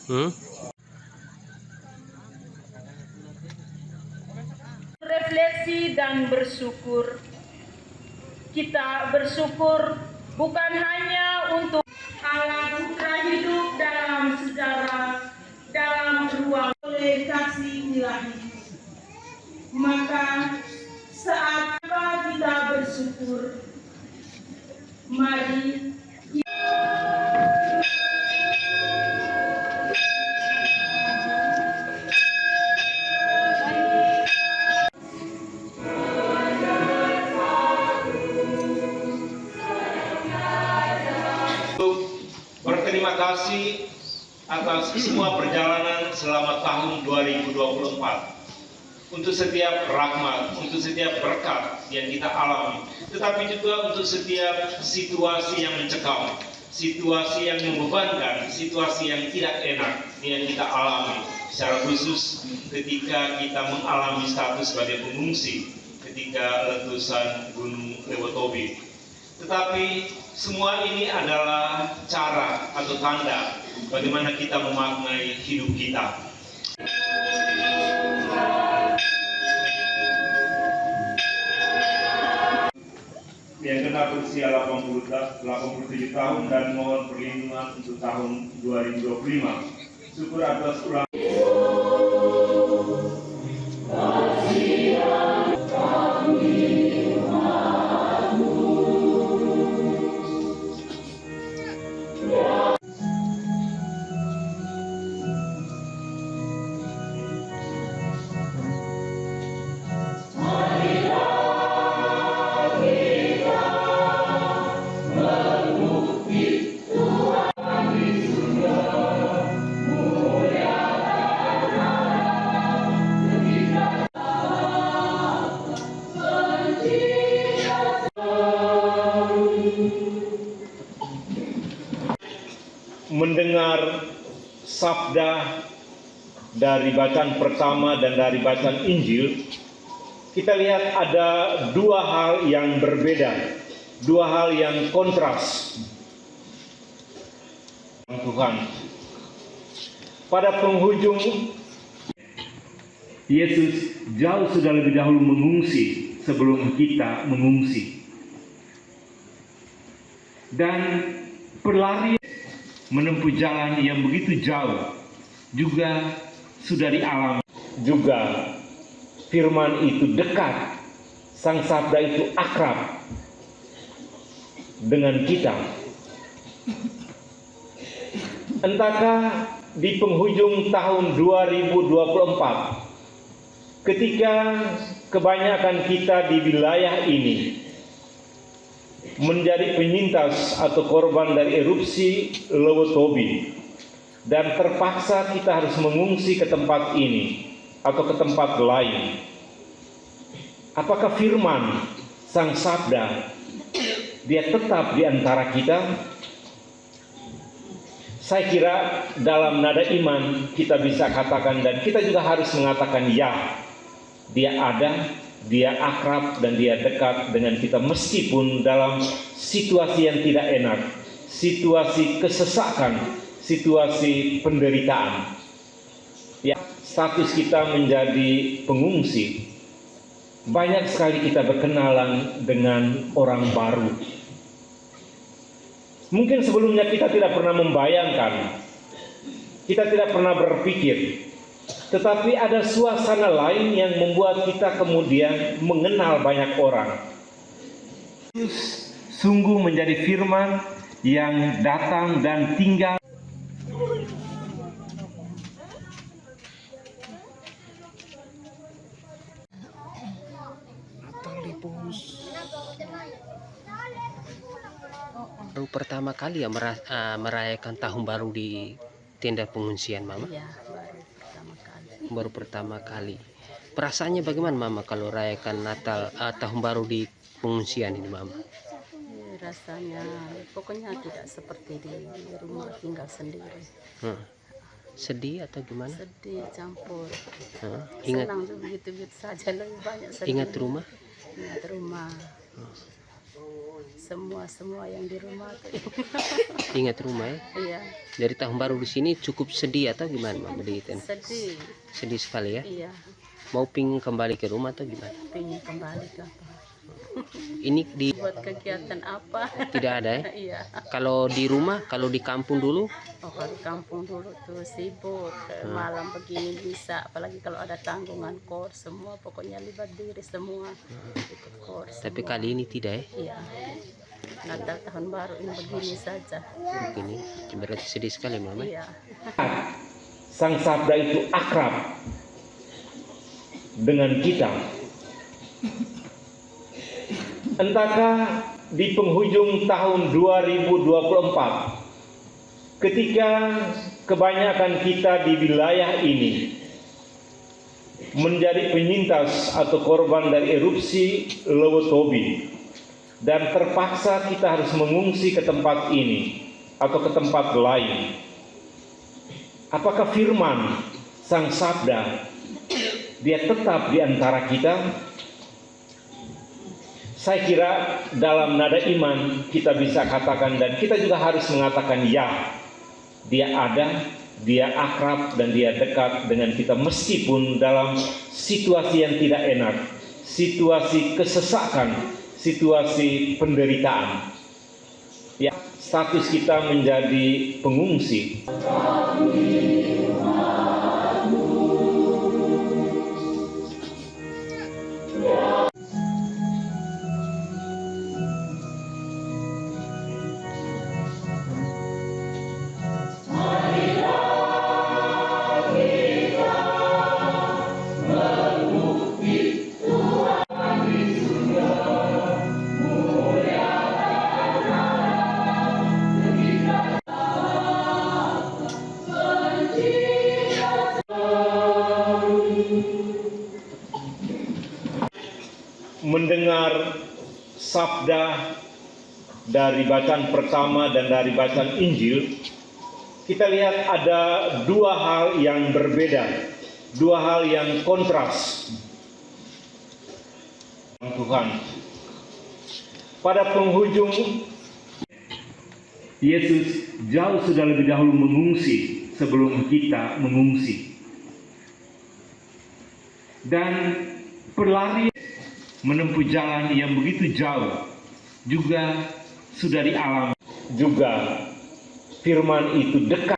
Hmm? Refleksi dan bersyukur. Kita bersyukur bukan hanya untuk Allah putra hidup dalam sejarah, dalam ruang oleh kasih ilahi. Maka saat kita bersyukur, mari berterima kasih atas semua perjalanan selama tahun 2024. Untuk setiap rahmat, untuk setiap berkat yang kita alami, tetapi juga untuk setiap situasi yang mencekam, situasi yang membebankan, situasi yang tidak enak yang kita alami. Secara khusus ketika kita mengalami status sebagai pengungsi ketika letusan Gunung Lewotobi. Tetapi semua ini adalah cara atau tanda bagaimana kita memaknai hidup kita. Yang genap berusia 87 tahun dan mohon perlindungan untuk tahun 2025. Syukur atas ulang. Mendengar sabda dari bacaan pertama dan dari bacaan Injil, kita lihat ada dua hal yang berbeda, dua hal yang kontras. Tuhan, pada penghujung Yesus jauh sudah lebih dahulu mengungsi sebelum kita mengungsi, dan berlari menempuh jalan yang begitu jauh juga sudah dialami. Juga firman itu dekat, sang sabda itu akrab dengan kita. Entahkah di penghujung tahun 2024 ketika kebanyakan kita di wilayah ini menjadi penyintas atau korban dari erupsi Lewotobi dan terpaksa kita harus mengungsi ke tempat ini atau ke tempat lain. Apakah firman sang sabda dia tetap di antara kita? Saya kira dalam nada iman kita bisa katakan, dan kita juga harus mengatakan ya, dia ada, dia akrab, dan dia dekat dengan kita meskipun dalam situasi yang tidak enak, situasi kesesakan, situasi penderitaan. Ya, status kita menjadi pengungsi, banyak sekali kita berkenalan dengan orang baru. Mungkin sebelumnya kita tidak pernah membayangkan, kita tidak pernah berpikir, tetapi ada suasana lain yang membuat kita kemudian mengenal banyak orang. Sungguh menjadi firman yang datang dan tinggal. Baru pertama kali ya merayakan tahun baru di tenda pengungsian, Mama? Iya, baru pertama kali. Baru pertama kali. Perasaannya bagaimana, Mama, kalau rayakan Natal tahun baru di pengungsian ini, Mama? Rasanya pokoknya tidak seperti di rumah tinggal sendiri. Sedih atau gimana? Sedih campur. Ingat, senang juga begitu saja, lebih banyak sedih. ingat rumah? Ingat rumah. semua yang di rumah tuh. Ingat rumah ya. Iya, Dari tahun baru di sini cukup sedih atau gimana Mama di Iten? sedih. Sedih sekali ya. Iya, Mau pingin kembali ke rumah atau gimana? pengen kembali ke apa? Ini di Buat kegiatan apa? tidak ada ya. Iya. Kalau di rumah, kalau di kampung dulu, Oh, kalau di kampung dulu tuh sibuk malam begini bisa, apalagi kalau ada tanggungan kor semua, pokoknya libat diri semua ikut kor. tapi semua. kali ini tidak ya. Iya. Natal tahun baru ini begini saja. Begini, berarti sedih sekali Mama. Iya. Sang Sabda itu akrab dengan kita. Entahkah di penghujung tahun 2024, ketika kebanyakan kita di wilayah ini menjadi penyintas atau korban dari erupsi Lewotobi, dan terpaksa kita harus mengungsi ke tempat ini atau ke tempat lain, apakah firman Sang Sabda dia tetap di antara kita? Saya kira dalam nada iman kita bisa katakan, dan kita juga harus mengatakan ya, dia ada, dia akrab, dan dia dekat dengan kita meskipun dalam situasi yang tidak enak, situasi kesesakan, situasi penderitaan. Ya, status kita menjadi pengungsi. Mendengar sabda dari bacaan pertama dan dari bacaan Injil, kita lihat ada dua hal yang berbeda, dua hal yang kontras. Tuhan, pada penghujung Yesus jauh sudah lebih dahulu mengungsi sebelum kita mengungsi, dan pelari menempuh jalan yang begitu jauh juga sudah dialami. Juga firman itu dekat